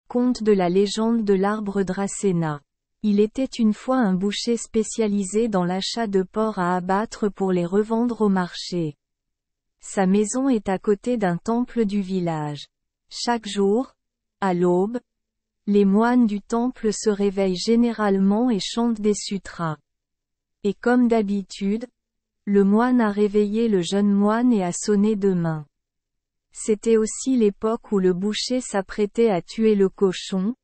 Conte de la légende de l'arbre Dracena. Il était une fois un boucher spécialisé dans l'achat de porcs à abattre pour les revendre au marché. Sa maison est à côté d'un temple du village. Chaque jour, à l'aube, les moines du temple se réveillent généralement et chantent des sutras. Et comme d'habitude, le moine a réveillé le jeune moine et a sonné 2 mains. C'était aussi l'époque où le boucher s'apprêtait à tuer le cochon,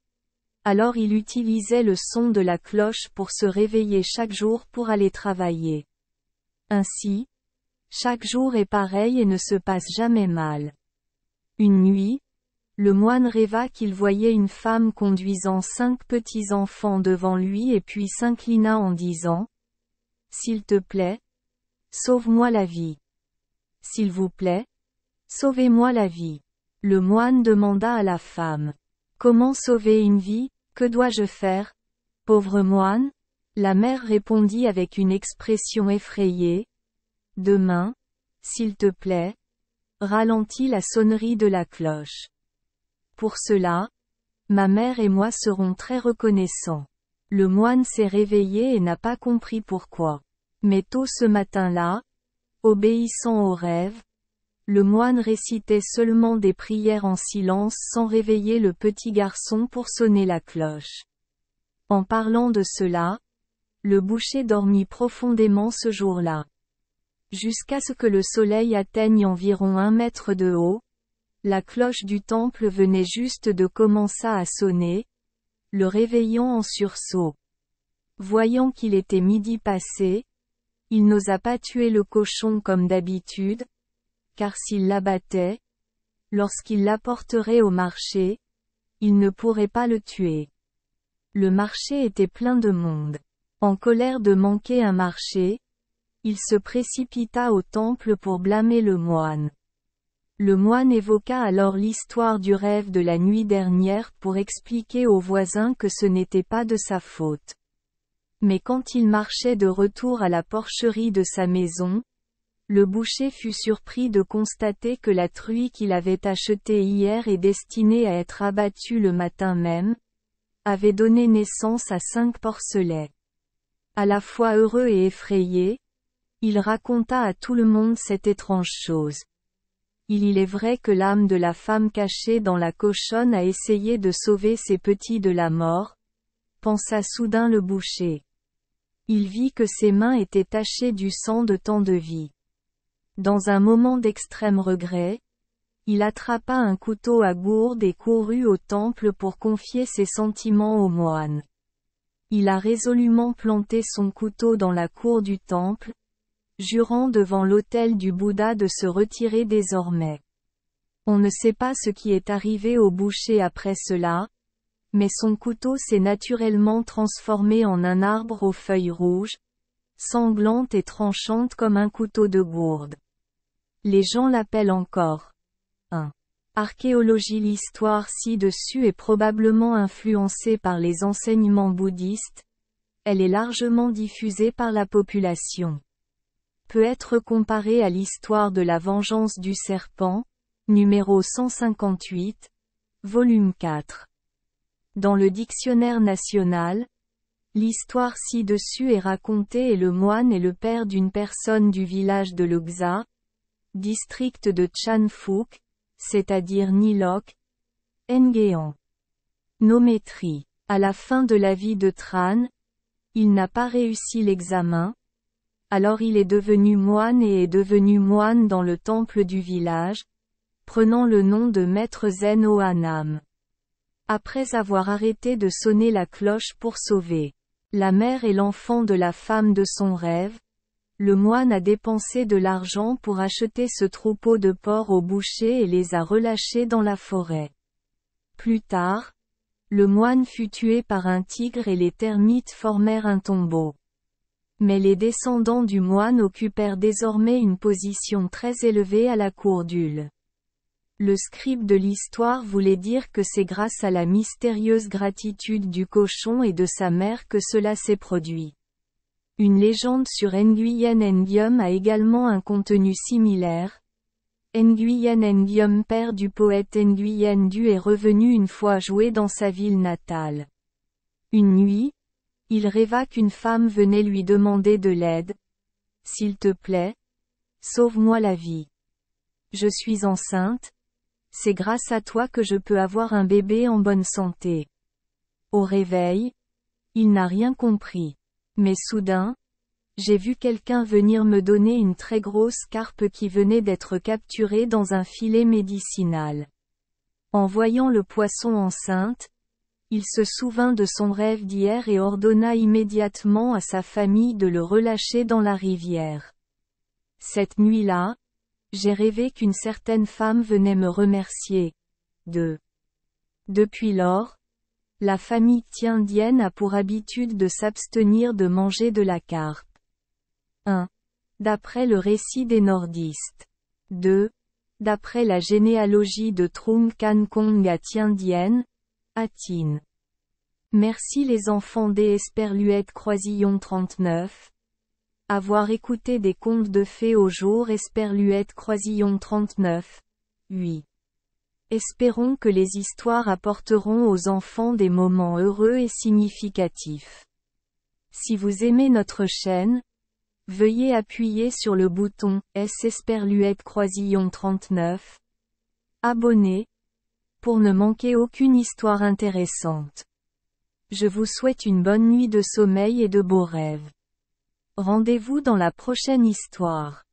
alors il utilisait le son de la cloche pour se réveiller chaque jour pour aller travailler. Ainsi, chaque jour est pareil et ne se passe jamais mal. Une nuit, le moine rêva qu'il voyait une femme conduisant 5 petits-enfants devant lui et puis s'inclina en disant « S'il te plaît, sauve-moi la vie. S'il vous plaît, sauvez-moi la vie. » Le moine demanda à la femme « Comment sauver une vie, que dois-je faire, pauvre moine ?» La mère répondit avec une expression effrayée « Demain, s'il te plaît, ralentis la sonnerie de la cloche. Pour cela, ma mère et moi serons très reconnaissants. » Le moine s'est réveillé et n'a pas compris pourquoi. Mais tôt ce matin-là, obéissant au rêve, le moine récitait seulement des prières en silence sans réveiller le petit garçon pour sonner la cloche. En parlant de cela, le boucher dormit profondément ce jour-là. Jusqu'à ce que le soleil atteigne environ 1 mètre de haut, la cloche du temple venait juste de commencer à sonner, le réveillant en sursaut. Voyant qu'il était midi passé, il n'osa pas tuer le cochon comme d'habitude, car s'il l'abattait, lorsqu'il l'apporterait au marché, il ne pourrait pas le tuer. Le marché était plein de monde. En colère de manquer un marché, il se précipita au temple pour blâmer le moine. Le moine évoqua alors l'histoire du rêve de la nuit dernière pour expliquer aux voisins que ce n'était pas de sa faute. Mais quand il marchait de retour à la porcherie de sa maison, le boucher fut surpris de constater que la truie qu'il avait achetée hier et destinée à être abattue le matin même, avait donné naissance à 5 porcelets. À la fois heureux et effrayé, il raconta à tout le monde cette étrange chose. Il est vrai que l'âme de la femme cachée dans la cochonne a essayé de sauver ses petits de la mort, pensa soudain le boucher. Il vit que ses mains étaient tachées du sang de tant de vie. Dans un moment d'extrême regret, il attrapa un couteau à gourde et courut au temple pour confier ses sentiments au moine. Il a résolument planté son couteau dans la cour du temple, jurant devant l'autel du Bouddha de se retirer désormais. On ne sait pas ce qui est arrivé au boucher après cela, mais son couteau s'est naturellement transformé en un arbre aux feuilles rouges, sanglante et tranchante comme un couteau de gourde. Les gens l'appellent encore 1. Archéologie. L'histoire ci-dessus est probablement influencée par les enseignements bouddhistes, elle est largement diffusée par la population. Peut être comparée à l'histoire de la vengeance du serpent, numéro 158, volume 4. Dans le dictionnaire national, l'histoire ci-dessus est racontée et le moine est le père d'une personne du village de Luxa, district de Chan Phuc, c'est-à-dire Nilok, Nguyen. Nométrie. À la fin de la vie de Tran, il n'a pas réussi l'examen, alors il est devenu moine et est devenu moine dans le temple du village, prenant le nom de Maître Zen Oanam. Après avoir arrêté de sonner la cloche pour sauver la mère et l'enfant de la femme de son rêve, le moine a dépensé de l'argent pour acheter ce troupeau de porcs au boucher et les a relâchés dans la forêt. Plus tard, le moine fut tué par un tigre et les termites formèrent un tombeau. Mais les descendants du moine occupèrent désormais une position très élevée à la cour d'Ul. Le scribe de l'histoire voulait dire que c'est grâce à la mystérieuse gratitude du cochon et de sa mère que cela s'est produit. Une légende sur Nguyen Nguyen a également un contenu similaire. Nguyen Nguyen, père du poète Nguyen Du, est revenu une fois jouer dans sa ville natale. Une nuit, il rêva qu'une femme venait lui demander de l'aide. « S'il te plaît, sauve-moi la vie. Je suis enceinte. C'est grâce à toi que je peux avoir un bébé en bonne santé. » Au réveil, il n'a rien compris. Mais soudain, j'ai vu quelqu'un venir me donner une très grosse carpe qui venait d'être capturée dans un filet médicinal. En voyant le poisson enceinte, il se souvint de son rêve d'hier et ordonna immédiatement à sa famille de le relâcher dans la rivière. Cette nuit-là, j'ai rêvé qu'une certaine femme venait me remercier. Depuis lors, la famille tiendienne a pour habitude de s'abstenir de manger de la carpe. 1. D'après le récit des nordistes. 2. D'après la généalogie de Trung Can Kong à Tiendienne, à Tin. Merci les enfants des Esperluette Croisillon 39. Avoir écouté des contes de fées au jour Esperluette Croisillon 39. 8. Espérons que les histoires apporteront aux enfants des moments heureux et significatifs. Si vous aimez notre chaîne, veuillez appuyer sur le bouton S Esperluette Croisillon 39. Abonner, pour ne manquer aucune histoire intéressante. Je vous souhaite une bonne nuit de sommeil et de beaux rêves. Rendez-vous dans la prochaine histoire.